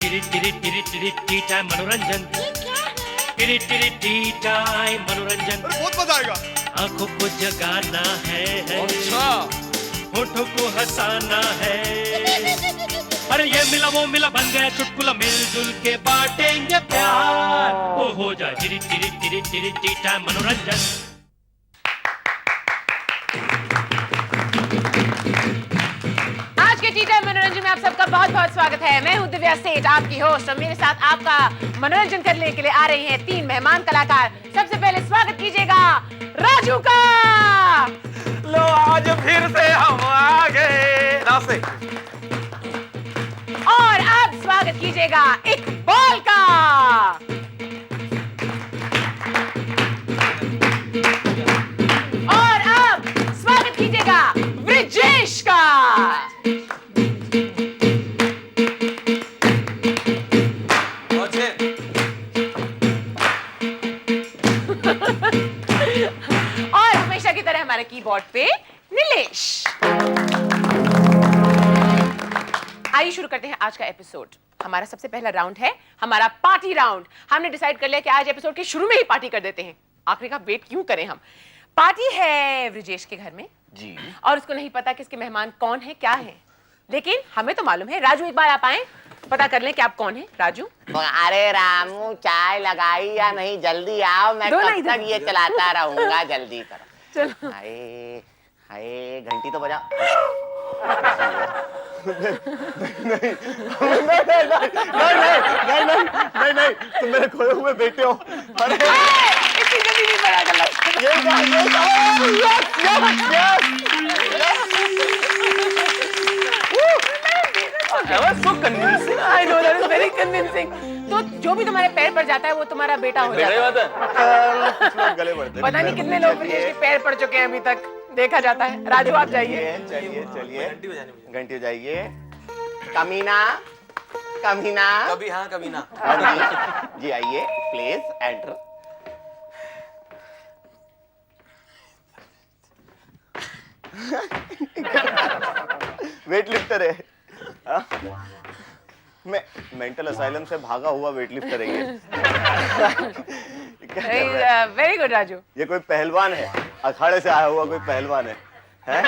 T time मनोरंजन। T time मनोरंजन। बहुत मजा आएगा। आंखों को जगाना है, अच्छा, होठों को हंसाना है। अरे ये मिला वो मिला बन गया चुटकुला, मिलजुल के बांटेंगे प्यार। वो हो जाए टी टाइम मनोरंजन। आज के टी टाइम मनोरंजन में आप सबका बहुत बहुत स्वागत है। मैं हूं दिव्या सेठ, आपकी होस्ट, और मेरे साथ आपका मनोरंजन करने के लिए आ रहे हैं 3 मेहमान कलाकार। सबसे पहले स्वागत कीजिएगा राजू का। लो आज फिर से हम आ गए। और आप स्वागत कीजिएगा इकबाल का। और आप स्वागत कीजिएगा ब्रिजेश का। और हमेशा की तरह हमारे कीबोर्ड पे नीलेश। आइए शुरू करते हैं आज का एपिसोड। हमारा सबसे पहला राउंड है हमारा पार्टी राउंड। हमने डिसाइड कर लिया कि आज एपिसोड के शुरू में ही पार्टी कर देते हैं। आखिरी का वेट क्यों करें हम। पार्टी है ब्रिजेश के घर में जी। और उसको नहीं पता कि इसके मेहमान कौन है, क्या है, लेकिन हमें तो मालूम है। राजू, एक बार आप आए, पता कर लें कि आप कौन है। राजू, अरे रामू, चाय लगाई या नहीं? जल्दी आओ, मैं कब तक ये चलाता रहूंगा। जल्दी करो। चलो। हाय हाय, घंटी तो बजा। नहीं, तुम मेरे खोए हुए बेटे हो। अरे इतनी जल्दी नहीं पता चला। so convincing. I know, that is very convincing. तो जो भी तुम्हारे पैर पर जाता है वो तुम्हारा बेटा हो जाता है। कुछ लोग गले पड़ते हैं। पता नहीं कितने लोग ब्रिजेश के पैर पड़ चुके हैं अभी तक, देखा जाता है। राजू, आप जाइए। चलिए घंटी बजाइए। कमीना कमीना। कभी हाँ कभी ना। हाँ जी आइए, प्लीज एंटर। वेट लिफ्टर है। मैं मेंटल असाइलम से भागा हुआ वेट लिफ्टर है ये। क्या कर रहा है? Very good Raju. ये कोई पहलवान है, अखाड़े से आया हुआ कोई पहलवान है? हैं?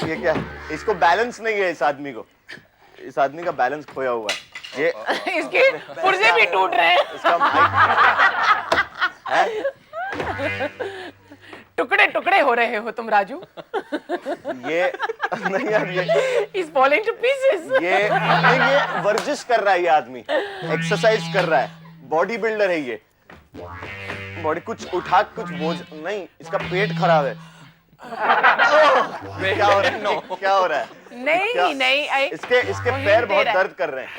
ये क्या? इसको बैलेंस नहीं है। इस आदमी को, इस आदमी का बैलेंस खोया हुआ है। ये इसके पुर्जे भी टूट रहे हैं। इसका माइक है? टुकड़े टुकड़े हो रहे हो तुम राजू। ये नहीं यार, ये He's falling to pieces. ये वर्जिश कर रहा है। ये आदमी एक्सरसाइज कर रहा है, बॉडी बिल्डर है ये। बॉडी कुछ उठा, कुछ बोझ नहीं, इसका पेट खराब है। क्या हो रहा है? क्या हो रहा है? नहीं नहीं, इसके पैर बहुत दर्द कर रहे हैं।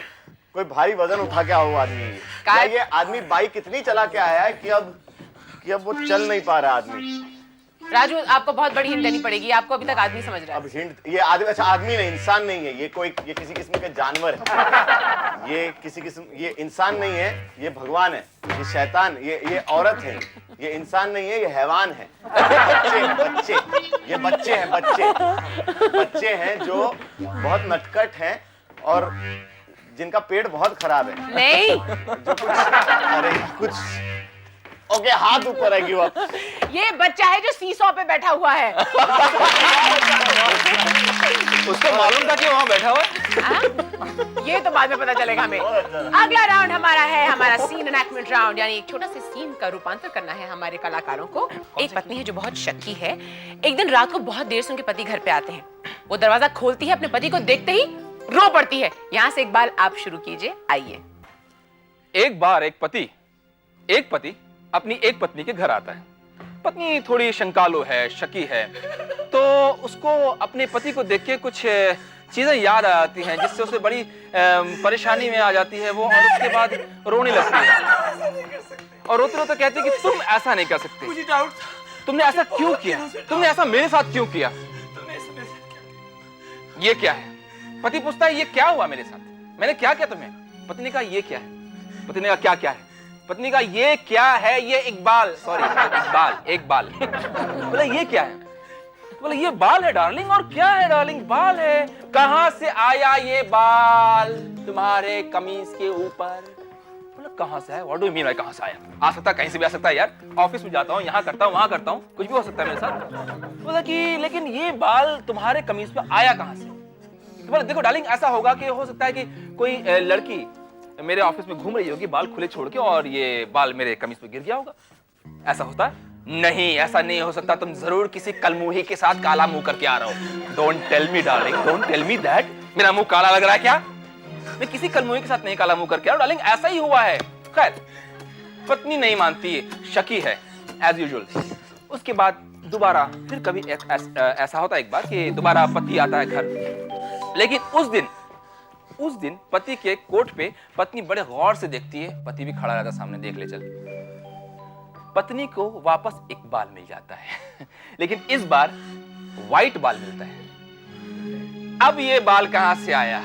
कोई भारी वजन उठा के आओ आदमी है। क्या ये आदमी बाइक इतनी चला के आया है कि अब वो चल नहीं पा रहा आदमी। राजू, आपको बहुत बड़ी हिंट देनी पड़ेगी। आपको अभी तक आदमी समझ रहा है। अब हिंट, ये आदमी, अच्छा आदमी नहीं, इंसान नहीं है ये। ये किसी किस्म का जानवर है। ये किसी किस्म, ये इंसान नहीं है, ये भगवान है, ये शैतान, ये औरत है। ये इंसान नहीं है, ये हैवान है। बच्चे ये बच्चे हैं। बच्चे हैं जो बहुत नटखट हैं और जिनका पेट बहुत खराब है। नहीं, अरे कुछ ओके, हाथ ऊपर है। Give up. ये बच्चा है जो सीसॉ पे बैठा हुआ है। उसको मालूम था कि वहाँ बैठा हुआ है। हाँ? ये तो बाद में पता चलेगा हमें। अगला राउंड हमारा सीन एनैक्टमेंट राउंड, यानी एक छोटा सा सीन का रूपांतर करना है हमारे कलाकारों को। एक पत्नी है जो बहुत शक्की है। एक दिन रात को बहुत देर से उनके पति घर पे आते हैं। वो दरवाजा खोलती है, अपने पति को देखते ही रो पड़ती है। यहाँ से इकबाल आप शुरू कीजिए, आइए। एक बार एक पति अपनी एक पत्नी के घर आता है। पत्नी थोड़ी शंकालु है, शकी है, तो उसको अपने पति को देख के कुछ चीजें याद आ जाती हैं, जिससे उसे बड़ी परेशानी में आ जाती है वो, और उसके बाद रोने लगती है और रोते रोते कहती है कि तुम ऐसा नहीं कर सकते, मुझे डाउट, तुमने ऐसा क्यों किया, तुमने ऐसा मेरे साथ क्यों किया, ये क्या है? पति पूछता है ये क्या हुआ मेरे साथ, मैंने क्या किया तुम्हें? पत्नी का ये क्या है? पत्नी का क्या क्या है? पत्नी का ये क्या है? ये इकबाल, सॉरी इकबाल, बोला ये क्या है? बोले ये बाल है डार्लिंग। और क्या है डार्लिंग? बाल है। कहां से आया ये बाल तुम्हारे कमीज के ऊपर? कहां से है? What do you mean? कहां से आया? आ सकता है, कहीं से भी आ सकता है यार। ऑफिस में जाता हूँ, यहाँ करता हूँ, वहां करता हूँ, कुछ भी हो सकता है मेरे साथ। बोला कि लेकिन ये बाल तुम्हारे कमीज पे आया कहां से? तो बोला देखो डार्लिंग, ऐसा होगा कि हो सकता है कि कोई लड़की मेरे ऑफिस में घूम रही होगी बाल खुले छोड़ के, और ये बाल मेरे कमीज पे गिर गया होगा। ऐसा होता है? नहीं, ऐसा नहीं हो सकता। तुम जरूर किसी कलमुही के साथ काला मुंह करके आ रहे हो। Don't tell me darling, don't tell me that मेरा मुंह काला लग रहा है। क्या मैं किसी कलमुही के साथ नहीं काला मुंह करके आ रहा हूं डार्लिंग, ऐसा ही हुआ है। खैर, पत्नी नहीं मानती, शकी है एज यूजुअल। उसके बाद दोबारा फिर कभी ऐसा होता है एक बार कि दोबारा पति आता है घर, लेकिन उस दिन पति के कोट पे पत्नी बड़े गौर से देखती है। पति भी खड़ा रहता सामने, देख ले चल। पत्नी को वापस एक बाल मिल जाता है लेकिन इस बार व्हाइट बाल मिलता है। अब ये बाल कहां से आया?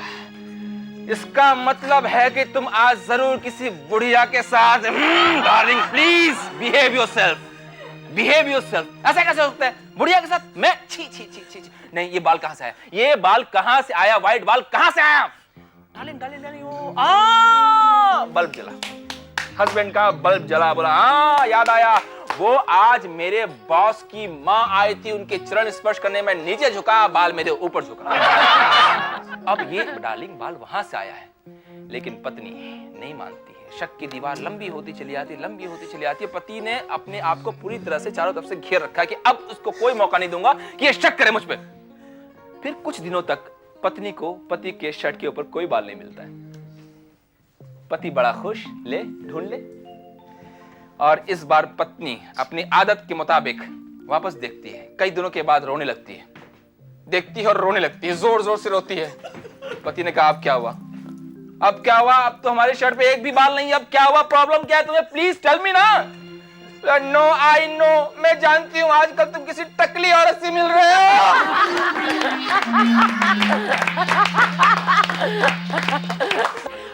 इसका मतलब है कि तुम आज जरूर किसी बुढ़िया के साथ darling please behave yourself, behave yourself. ऐसा कैसे हो सकता है? बुढ़िया के साथ मैं? छी छी छी छी छी। नहीं, ये बाल कहां से आया? ये बाल कहां से आया? व्हाइट बाल कहां से आया? डार्लिंग डार्लिंग डार्लिंग, बल्ब जला, हस्बैंड का बल्ब जला। बोला हाँ, याद आया, वो आज मेरे बॉस की माँ आई थी, उनके चरण स्पर्श करने में नीचे झुका, बाल मेरे ऊपर झुका। अब ये डार्लिंग बाल वहां से आया है, लेकिन पत्नी नहीं मानती है। शक की दीवार लंबी होती चली आती, लंबी होती चली आती है। पति ने अपने आप को पूरी तरह से चारों तरफ से घेर रखा है कि अब उसको कोई मौका नहीं दूंगा कि ये शक करे मुझ पे। फिर कुछ दिनों तक पत्नी को पति के शर्ट के ऊपर कोई बाल नहीं मिलता है। पति बड़ा खुश, ले ढूंढ ले। और इस बार पत्नी अपनी आदत के मुताबिक वापस देखती है। कई दिनों के बाद रोने लगती है, देखती है और रोने लगती है, जोर जोर से रोती है। पति ने कहा अब क्या हुआ? अब क्या हुआ? अब तो हमारे शर्ट पे एक भी बाल नहीं है, अब क्या हुआ? प्रॉब्लम क्या है तुम्हें? प्लीज टेल मी ना। नो आई नो, मैं जानती हूँ आजकल तुम किसी टकली औरत से मिल रहे हो।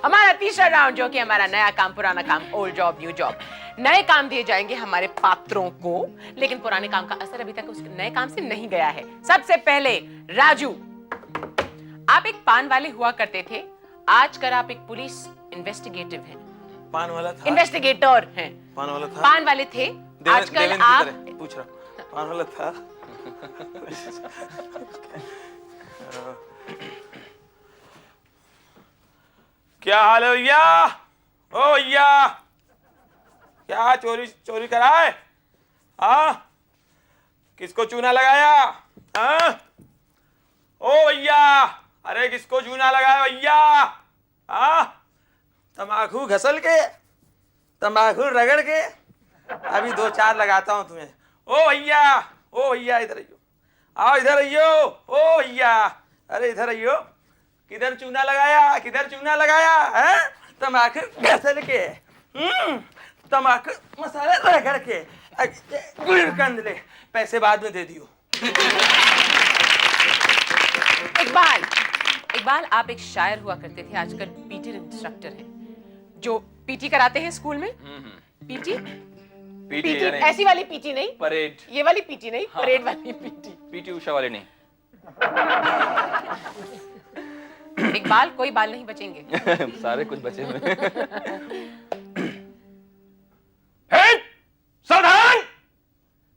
हमारा तीसरा राउंड, जो कि हमारा नया काम पुराना काम, ओल्ड जॉब न्यू जॉब। नए काम दिए जाएंगे हमारे पात्रों को, लेकिन पुराने काम का असर अभी तक उस नए काम से नहीं गया है। सबसे पहले राजू, आप एक पान वाले हुआ करते थे, आजकल आप एक पुलिस इन्वेस्टिगेटिव हैं। पान वाला था? इन्वेस्टिगेटर हैं। पान वाला था? पान वाले थे, आजकल आप पूछ रहा, पान वाला था? क्या हाल है भैया? ओ भैया, क्या चोरी करा है? हाँ, किसको चूना लगाया? हाँ, ओ भैया, अरे किसको चूना लगाया भैया? हाँ, तंबाकू घसल के, तंबाकू रगड़ के, अभी 2-4 लगाता हूँ तुम्हें। ओ भैया इधर आइयो, आओ इधर आइयो। ओ भैया, अरे इधर आइयो। किधर चूना लगाया? किधर चूना लगाया है? तंबाकू घसल के, तंबाकू मसाला रगड़ के, गुलकंद ले, पैसे बाद में दे दियो। इकबाल, आप एक शायर हुआ करते थे, आजकल पीटी इंस्ट्रक्टर हैं, जो पीटी कराते हैं स्कूल में। पीटी ऐसी वाली पीटी नहीं, परेड, ये वाली पीटी नहीं, परेड वाली पीटी। पीटी उषा वाले नहीं। इकबाल, कोई बाल नहीं बचेंगे। सारे कुछ बचे हुए। सावधान,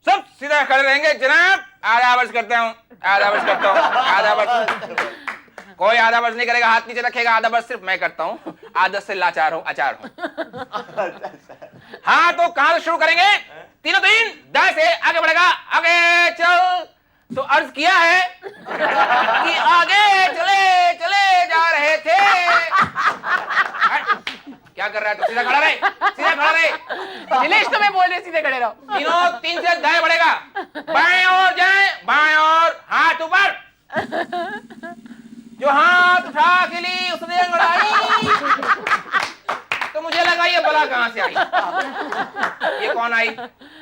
सब सीधा खड़े रहेंगे जनाब। आधा वर्ष करता हूँ, आधा वर्ष करता हूँ, आधा वर्ष। कोई आधा वर्ष नहीं करेगा, हाथ नीचे रखेगा। आधा वर्ष सिर्फ मैं करता हूँ, आदत से लाचार हूँ, अचार हूँ। हाँ, तो कहां से शुरू करेंगे? 3 10 से आगे बढ़ेगा। आगे चल। तो अर्ज किया है कि आगे चले चले जा रहे थे। क्या कर रहा है? तो सीधा खड़ा रहे, सीधा खड़ा रहे। नीलेश, तो मैं बोल रही सीधे खड़े रहो। 3 से दाएं बढ़ेगा, बाएं और जाए, बाएं और हाथ ऊपर। जो हाथ उठा के लिए उसने अंगड़ाई, तो मुझे लगा ये बला कहां से आई? ये कौन आई?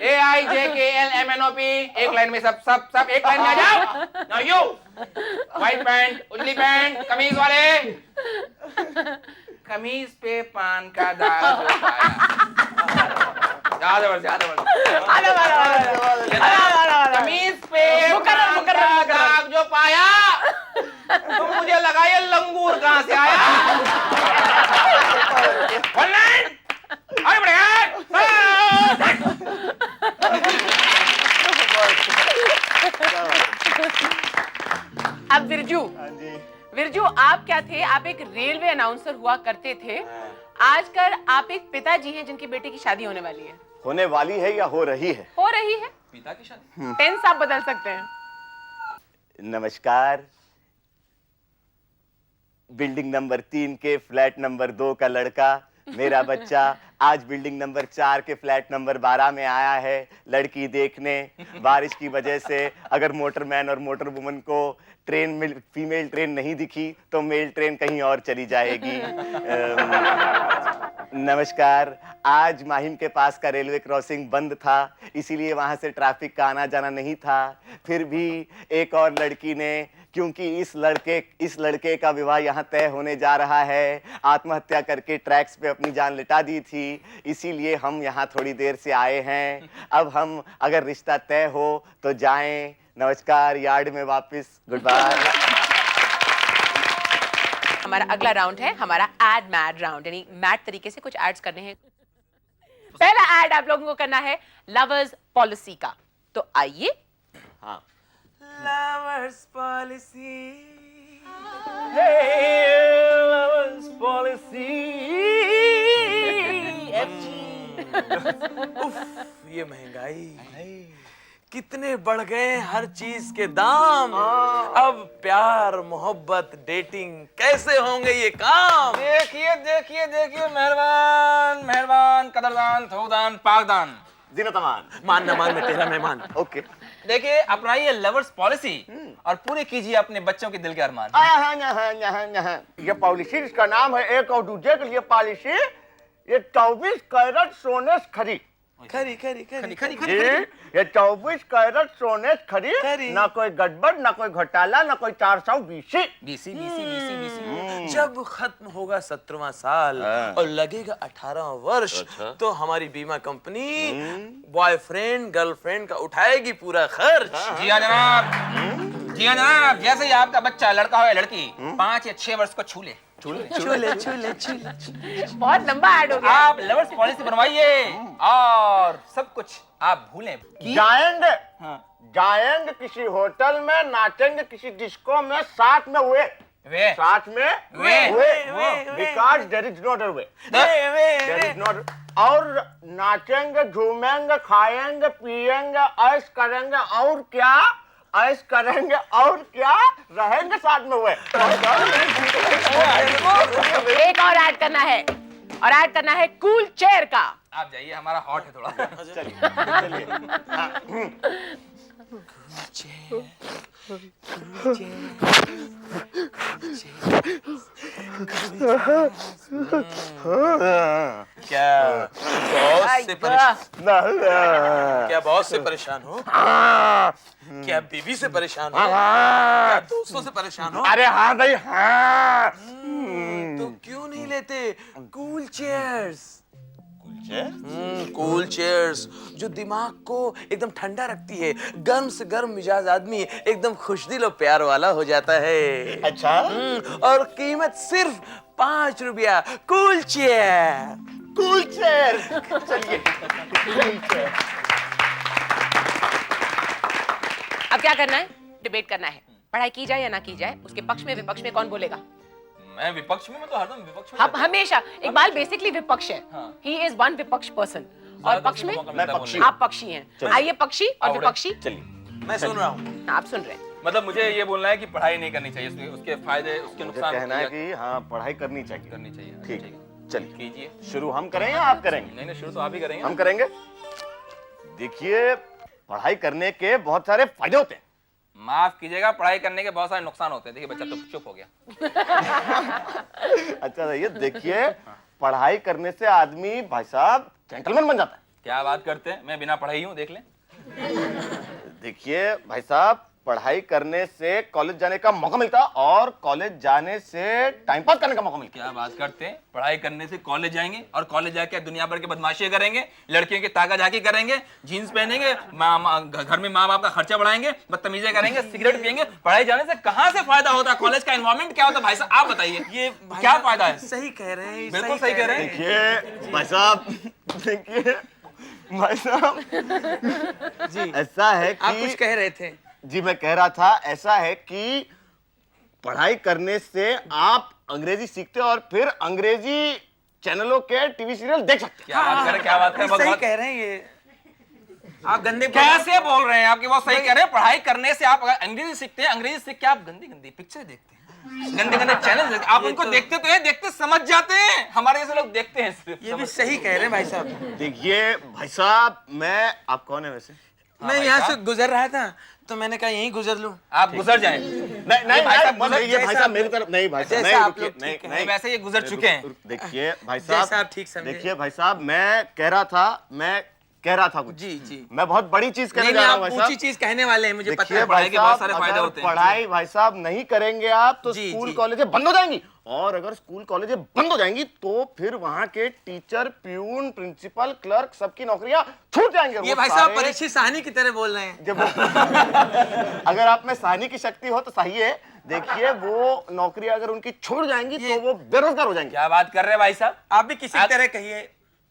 AIJKLMNOP। एक लाइन में सब सब सब एक लाइन में आ जाओ। नाउ यू, व्हाइट पैंट, उजली पैंट, कमीज वाले, कमीज पे पान का दाग जो पाया। ज्यादा कमीज पे मुकर्रर। दाग जो पाया तो मुझे लगा ये लंगूर कहाँ से आया। ऑनलाइन आगे बढ़ेगा। अब विरजू, विरजू आप क्या थे? आप एक रेलवे अनाउंसर हुआ करते थे। आजकल आप एक पिताजी हैं जिनकी बेटे की शादी होने वाली है। होने वाली है या हो रही है? हो रही है। पिता की शादी? टेंस आप बदल सकते हैं। नमस्कार, बिल्डिंग नंबर 3 के फ्लैट नंबर 2 का लड़का, मेरा बच्चा आज बिल्डिंग नंबर 4 के फ्लैट नंबर 12 में आया है लड़की देखने। बारिश की वजह से अगर मोटरमैन और मोटर वुमन को ट्रेन में फीमेल ट्रेन नहीं दिखी तो मेल ट्रेन कहीं और चली जाएगी। नमस्कार, आज माहिम के पास का रेलवे क्रॉसिंग बंद था, इसीलिए वहां से ट्रैफिक का आना जाना नहीं था। फिर भी एक और लड़की ने, क्योंकि इस लड़के का विवाह यहाँ तय होने जा रहा है, आत्महत्या करके ट्रैक्स पे अपनी जान लिटा दी थी, इसीलिए हम यहाँ थोड़ी देर से आए हैं। अब हम अगर रिश्ता तय हो तो जाएं। नमस्कार, यार्ड में वापस, गुड बाय। हमारा अगला राउंड है हमारा एड मैड राउंड, यानी मैड तरीके से कुछ एड्स करने हैं। पहला एड आप लोगों को करना है लवर्स पॉलिसी का, तो आइए। हाँ, लवर्स पॉलिसी, लवर्स पॉलिसी। उफ, ये महंगाई, कितने बढ़ गए हर चीज के दाम। अब प्यार, मोहब्बत, डेटिंग कैसे होंगे ये काम? देखिए देखिए देखिए, मेहरबान मेहरबान, कदरदान, थोदान, पाकदान, जिनतमान, मान न मान में तेरा मेहमान। ओके। देखिए अपनाइए लवर्स पॉलिसी और पूरे कीजिए अपने बच्चों के दिल के अरमान। ये पॉलिसी, इसका नाम है एक और दूसरे के लिए पॉलिसी। ये 24 कैरेट सोने से खरी, खरी खरी खरी खरी ये 24 कैरेट सोने से खरी। खरी, ना कोई गड़बड़, ना कोई घोटाला, ना कोई 420। BC BC BC BC. जब खत्म होगा 17वां साल और लगेगा 18वां वर्ष, तो हमारी बीमा कंपनी बॉयफ्रेंड गर्लफ्रेंड का उठाएगी पूरा खर्च। जी हाँ जनाब, जी हाँ जनाब। जैसे ही आपका बच्चा लड़का हो या लड़की 5 या 6 वर्ष को छूले, चूले चूले चूले। बहुत लंबा ऐड हो गया। आप लवर्स पॉलिसी बनवाइए और सब कुछ आप भूलें। जाएंगे, जाएंगे किसी होटल में, नाचेंगे किसी डिस्को में, साथ में हुए, वे साथ में because there is not a way, there is not. और नाचेंगे, झूमेंगे, खाएंगे, पिएंगे, ऐश करेंगे, और क्या ऐश करेंगे, और क्या रहेंगे साथ में हुए। एक और ऐड करना है, और ऐड करना है कूल चेयर का। आप जाइए, हमारा हॉट है थोड़ा। चलिए, क्या बॉस से परेशान हो? क्या बीवी से परेशान हो? क्या दोस्तों से परेशान हो? अरे हाँ भाई, हाँ। तो क्यों नहीं लेते कूल चेयर्स? कूल चेयर्स जो दिमाग को एकदम ठंडा रखती है। गर्म से गर्म मिजाज आदमी एकदम खुशदिल और प्यार वाला हो जाता है। अच्छा, और कीमत सिर्फ 5 रुपया। Cool chair, cool chair. चलिए, कूल चेयर। अब क्या करना है? डिबेट करना है। पढ़ाई की जाए या ना की जाए, उसके पक्ष में विपक्ष में कौन बोलेगा? मैं विपक्ष में, मैं तो हरदम विपक्ष में। हम हमेशा, इकबाल बेसिकली विपक्ष है। हाँ। ही इज वन विपक्ष पर्सन। और पक्ष में मैं पक्षी। आप पक्षी हैं। आइए पक्षी और विपक्षी। चलिए, मैं सुन रहा हूँ। आप सुन रहे हैं। मतलब मुझे ये बोलना है कि पढ़ाई नहीं करनी चाहिए, उसके फायदे, उसके मुझे नुकसान कहना है कि हाँ, पढ़ाई करनी चाहिए। करनी चाहिए। ठीक, ठीक है, चलिए कीजिए। शुरू हम करें या आप करेंगे? नहीं नहीं, शुरू तो आप ही करेंगे। हम करेंगे। देखिए, पढ़ाई करने के बहुत सारे फायदे होते हैं। माफ कीजिएगा, पढ़ाई करने के बहुत सारे नुकसान होते हैं। देखिए बच्चा तो चुप हो गया। अच्छा रहिए, देखिए, पढ़ाई करने से आदमी भाई साहब जेंटलमैन बन जाता है। क्या बात करते हैं, मैं बिना पढ़ाई हूँ, देख लें। देखिए भाई साहब, पढ़ाई करने से कॉलेज जाने का मौका मिलता और कॉलेज जाने से टाइम पास करने का मौका मिलता। क्या बात करते हैं, पढ़ाई करने से कॉलेज जाएंगे और कॉलेज जाके दुनिया भर के बदमाशी करेंगे, लड़कियों की ताका झाकी करेंगे, जीन्स पहनेंगे, घर में माँ बाप का खर्चा बढ़ाएंगे, बदतमीजी करेंगे, सिगरेट पियेंगे। पढ़ाई जाने से कहाँ से फायदा होता है? कॉलेज का एनवायरमेंट क्या होता है भाई साहब, आप बताइए, ये क्या फायदा है? सही कह रहे हैं, बिल्कुल सही कह रहे हैं। देखिए भाई साहब, देखिए भाई साहब जी ऐसा है आप कि कुछ कह रहे थे। जी मैं कह रहा था ऐसा है कि पढ़ाई करने से आप अंग्रेजी सीखते हो और फिर अंग्रेजी चैनलों के टीवी सीरियल देख सकते हैं। क्या बात कर रहे हैं, क्या बात कर रहे हैं, सही बहुत कह रहे हैं ये। आप गंदे कैसे बोल रहे हैं? आपकी बहुत सही कह रहे हैं। पढ़ाई करने से आप अगर अंग्रेजी सीखते हैं, अंग्रेजी सीख के आप गंदी गंदी पिक्चर देखते हैं, गंदे गंदे चैनल देखते हैं। आप उनको देखते तो हैं, देखते समझ जाते हैं, हमारे जैसे लोग देखते हैं सिर्फ। ये भी सही कह रहे हैं भाई साहब। देखिए भाई साहब, मैं आप कौन है वैसे? मैं यहाँ से गुजर रहा था तो मैंने कहा यहीं गुजर लूं। आप गुजर जाएं। नहीं भाई साहब, नहीं, ये भाई साहब मेरी तरफ नहीं, भाई साहब जैसा नहीं, आप रुकिए, लोग ठीक है। नहीं, वैसे ये गुजर चुके हैं। देखिए भाई जैसा साहब, आप ठीक समझे। देखिए भाई साहब, मैं कह रहा था कुछ। जी मैं बहुत बड़ी चीज कहने नहीं जा रहा हूँ आप भाई ऊंची साहब। चीज कहने वाले हैं, मुझे पता देखिए है। पढ़ाई भाई के बहुत साहब, सारे फायदे अगर होते हैं। पढ़ाई भाई साहब नहीं करेंगे आप तो जी, स्कूल जी। कॉलेजें बंद हो जाएंगी, और अगर स्कूल कॉलेजें बंद हो जाएंगी तो फिर वहां के टीचर, प्यून, प्रिंसिपल, क्लर्क सबकी नौकरियां छूट जाएंगे। ये वो भाई साहब सारे- परीक्षित साहनी की तरह बोल रहे हैं। जब अगर आप में साहनी की शक्ति हो तो सही है। देखिए वो नौकरी अगर उनकी छूट जाएंगी तो वो बेरोजगार हो जाएंगे। क्या बात कर रहे हैं भाई साहब? आप भी किसी आप- तरह कहिए।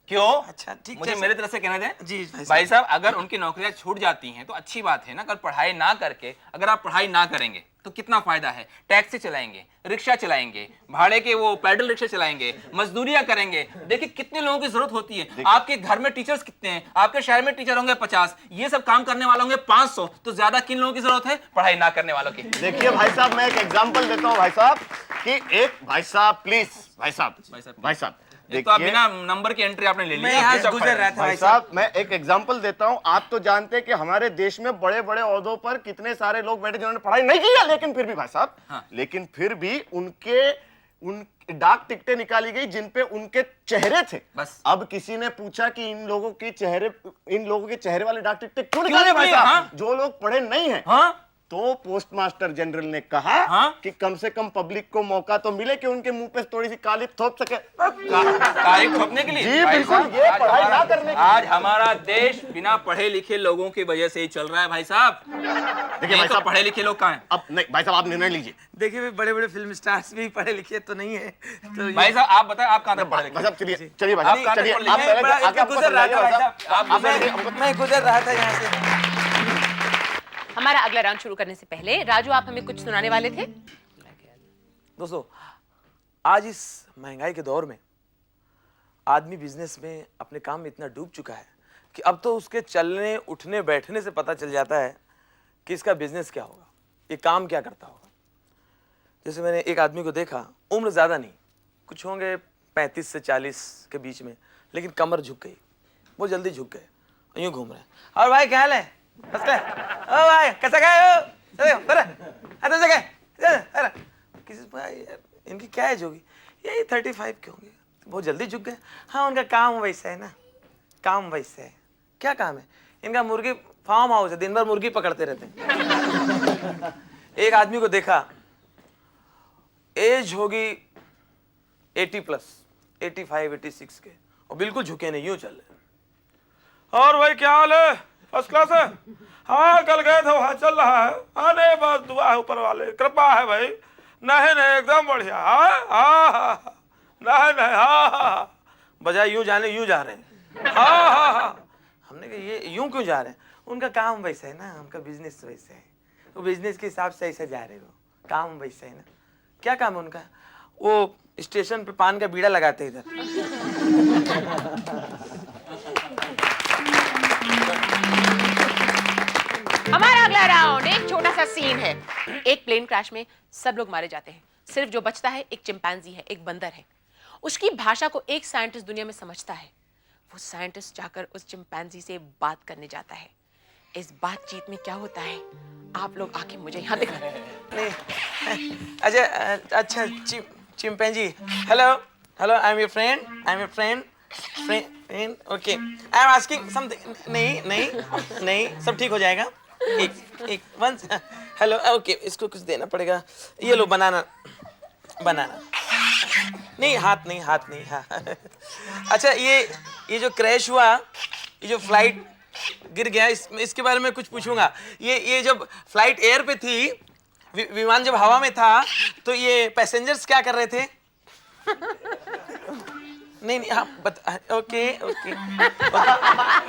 क्यों? अच्छा, ठीक, मुझे जैसे- मेरी तरफ से कहना दें। जी, भाई भाई साहब, अगर उनकी नौकरियां छूट जाती हैं तो अच्छी बात है ना। अगर पढ़ाई ना करके, अगर आप पढ़ाई ना करेंगे तो कितना फायदा है? टैक्सी चलाएंगे, रिक्शा चलाएंगे, भाड़े के वो पैडल रिक्शा चलाएंगे, मजदूरियां करेंगे। देखिए कितने लोगों की जरूरत होती है। आपके घर में टीचर्स कितने हैं? आपके शहर में टीचर होंगे 50, ये सब काम करने वाले होंगे 500, तो ज्यादा किन लोगों की जरूरत है? पढ़ाई ना करने वालों की। देखिए भाई साहब, मैं एक एग्जांपल देता हूँ भाई साहब कि एक भाई साहब प्लीज भाई साहब तो आप बिना नंबर की एंट्री आपने ले ली। मैं यहाँ आप गुजर रहा था भाई साहब, मैं एक एग्जांपल देता हूं। आप तो जानते हैं कि हमारे देश में बड़े बड़े ओहदों पर कितने सारे लोग बैठे जिन्होंने पढ़ाई नहीं की है, लेकिन फिर भी भाई साहब, हाँ। लेकिन फिर भी उन डाक टिकटें निकाली गई जिन पे उनके चेहरे थे। बस। अब किसी ने पूछा कि इन लोगों के चेहरे वाले डाक टिकटें क्यों निकाले भाई निकले? साहब, हाँ। जो लोग पढ़े नहीं है। हाँ? तो पोस्टमास्टर जनरल ने कहा हाँ? कि कम से कम पब्लिक को मौका तो मिले कि उनके मुंह पे थोड़ी सी काली थोप सके। तारीख ठोकने के लिए? जी, भाई बिल्कुल, साहब, ये आज पढ़ाई हमारा- ना करने के आज हमारा देश बिना पढ़े लिखे लोगों की वजह से ही चल रहा है भाई साहब। देखिए भाई तो साहब, पढ़े लिखे लोग कहाँ हैं? अब नहीं भाई साहब, आप निर्णय लीजिए। देखिए बड़े बड़े फिल्म स्टार्स भी पढ़े लिखे तो नहीं है, तो भाई साहब आप बताएं, आप कहाँ तक पढ़े भाई लिखे? साहब चलिए चलिए भाई आप साहब कहाँ तक चलिए, पढ़ आप लिखे? पहले बड़ा आगे आपको गुजर रहा था समझाइए भाई भाई साहब। साहब। मैं गुजर रहा था यहाँ से। हमारा अगला राउंड शुरू करने से पहले राजू, आप हमें कुछ सुनाने वाले थे। दोस्तों, आज इस महंगाई के दौर में आदमी बिजनेस में अपने काम में इतना डूब चुका है कि अब तो उसके चलने उठने बैठने से पता चल जाता है कि इसका बिजनेस क्या होगा, ये काम क्या करता होगा। जैसे मैंने एक आदमी को देखा, उम्र ज़्यादा नहीं, कुछ होंगे 35 से 40 के बीच में, लेकिन कमर झुक गई, वो जल्दी झुक गए, यूँ घूम रहे हैं। और भाई क्या हाल है? ओ भाई कैसा गए हो? इनकी क्या एज होगी? यही 35 के होंगे, बहुत जल्दी झुक गए। हाँ, उनका काम वैसा है ना, काम वैसा है। क्या काम है इनका? मुर्गी फार्म हाउस है, दिन भर मुर्गी पकड़ते रहते हैं। एक आदमी को देखा, एज होगी 80+, 85, 86 के, और बिल्कुल झुके नहीं, यूं चल रहे। और भाई क्या हाल है? फर्स्ट क्लास है? हाँ कल गए थे, वहाँ चल रहा है। हाँ नहीं, बस दुआ है ऊपर वाले, कृपा है भाई। नहीं नहीं एकदम बढ़िया। हाँ हाँ हाँ, नहीं नहीं, हाँ हाँ बजाय यूं जाने यूं जा रहे हैं। हाँ हाँ हाँ। हमने कहा ये यूं क्यों जा रहे हैं? उनका काम वैसा है ना, उनका बिजनेस वैसा है, वो बिजनेस के हिसाब से ऐसे जा रहे हो, काम वैसा है ना। क्या काम है उनका? वो स्टेशन पे पान का बीड़ा लगाते इधर। हमारा अगला राउंड एक छोटा सा सीन है। एक प्लेन क्रैश में सब लोग मारे जाते हैं, सिर्फ जो बचता है एक चिंपैंजी है, एक बंदर है। उसकी भाषा को एक साइंटिस्ट दुनिया में समझता है। वो साइंटिस्ट जाकर उस चिंपैंजी से बात करने जाता है। इस बातचीत में क्या होता है, आप लोग आके मुझे यहाँ दिखा। अच्छा chimpanzee, hello hello, I am your friend, I am your friend, friend, okay, I am asking something. नहीं नहीं नहीं, सब ठीक हो जाएगा। एक वन हेलो ओके, इसको कुछ देना पड़ेगा। ये लो बनाना, बनाना नहीं, हाथ नहीं, हाथ नहीं। हाँ अच्छा, ये जो क्रैश हुआ, ये जो फ्लाइट गिर गया, इसके बारे में कुछ पूछूंगा। ये जब फ्लाइट एयर पे थी, विमान जब हवा में था, तो ये पैसेंजर्स क्या कर रहे थे? नहीं नहीं, हाँ ओके ओके।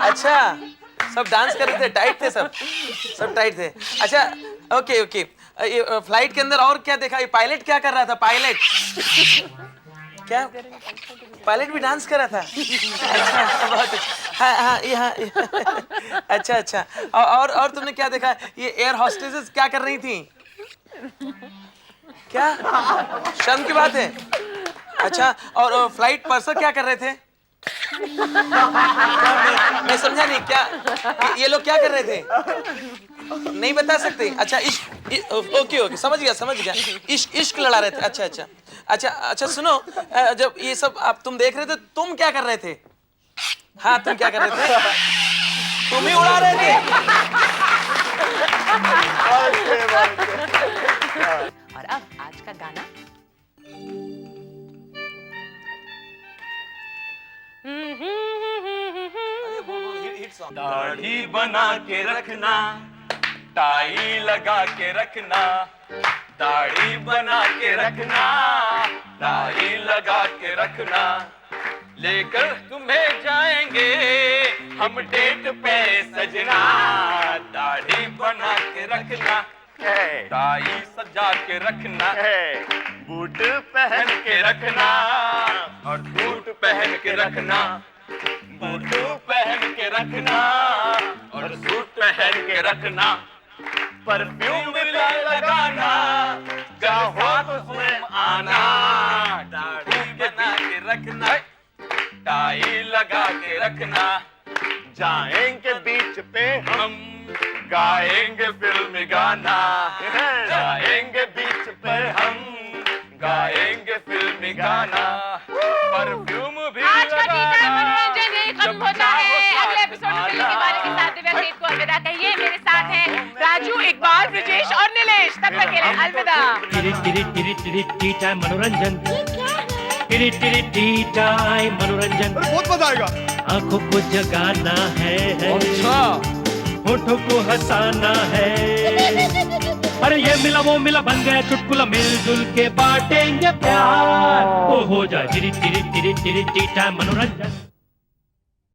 अच्छा, सब डांस कर रहे थे, टाइट थे, सब टाइट थे। अच्छा ओके ओके। ये फ्लाइट के अंदर और क्या देखा? ये पायलट क्या कर रहा था? पायलट क्या? पायलट भी डांस कर रहा था? अच्छा, बहुत अच्छा। हाँ हाँ, ये हाँ, अच्छा अच्छा। और तुमने क्या देखा? ये एयर हॉस्टेसेस क्या कर रही थी? क्या शर्म की बात है? अच्छा, और फ्लाइट पर्सर क्या कर रहे थे? मैं समझा नहीं, क्या ये लोग क्या कर रहे थे? नहीं बता सकते? अच्छा, इश्क, ओके ओके, समझ गया। इश्क लड़ा रहे थे। अच्छा अच्छा अच्छा अच्छा। सुनो, जब ये सब आप तुम देख रहे थे, तुम क्या कर रहे थे? हाँ, तुम क्या कर रहे थे? तुम ही उड़ा रहे थे। और अब आज का गाना। दाढ़ी बना के रखना, टाई लगा के रखना, दाढ़ी बना के रखना, टाई लगा के रखना, लेकर तुम्हें जाएंगे हम डेट पे सजना। दाढ़ी बना के रखना, टाई सजा के रखना, बूट पहन के रखना, और बूट पहन के रखना, बूट पहन के रखना, और सूट पहन के रखना, परफ्यूम लगाना, गाहों में आना, दाढ़ी बना के रखना, टाई लगा के रखना, जाएंगे बीच पे हम, गाएंगे फिल्मी गाना, जाएंगे बीच पे हम, गाएंगे फिल्मी गाना, परफ्यूम भी आज का टीचर लगाना। मनोरंजन यही खत्म होता है। अगले एपिसोड में मिलने वाले के साथ दिव्या सेठ को अलविदा कहिए। मेरे साथ हैं राजू, इकबाल, ब्रिजेश और नीलेश। तब तक के लिए अलविदा। टिरी टिरी टिरी टिरी टी टाइम मनोरंजन। टिरी टिरी टी टाइम मनोरंजन। बहुत मजा आएगा। आंखों को जगाना है, अच्छा, होठों को हंसाना है। अरे ये मिला वो मिला बन गया चुटकुला, मिलजुल के बांटेंगे प्यार। ओ हो जाए टिरी टिरी टिरी टिरी टी टाइम मनोरंजन।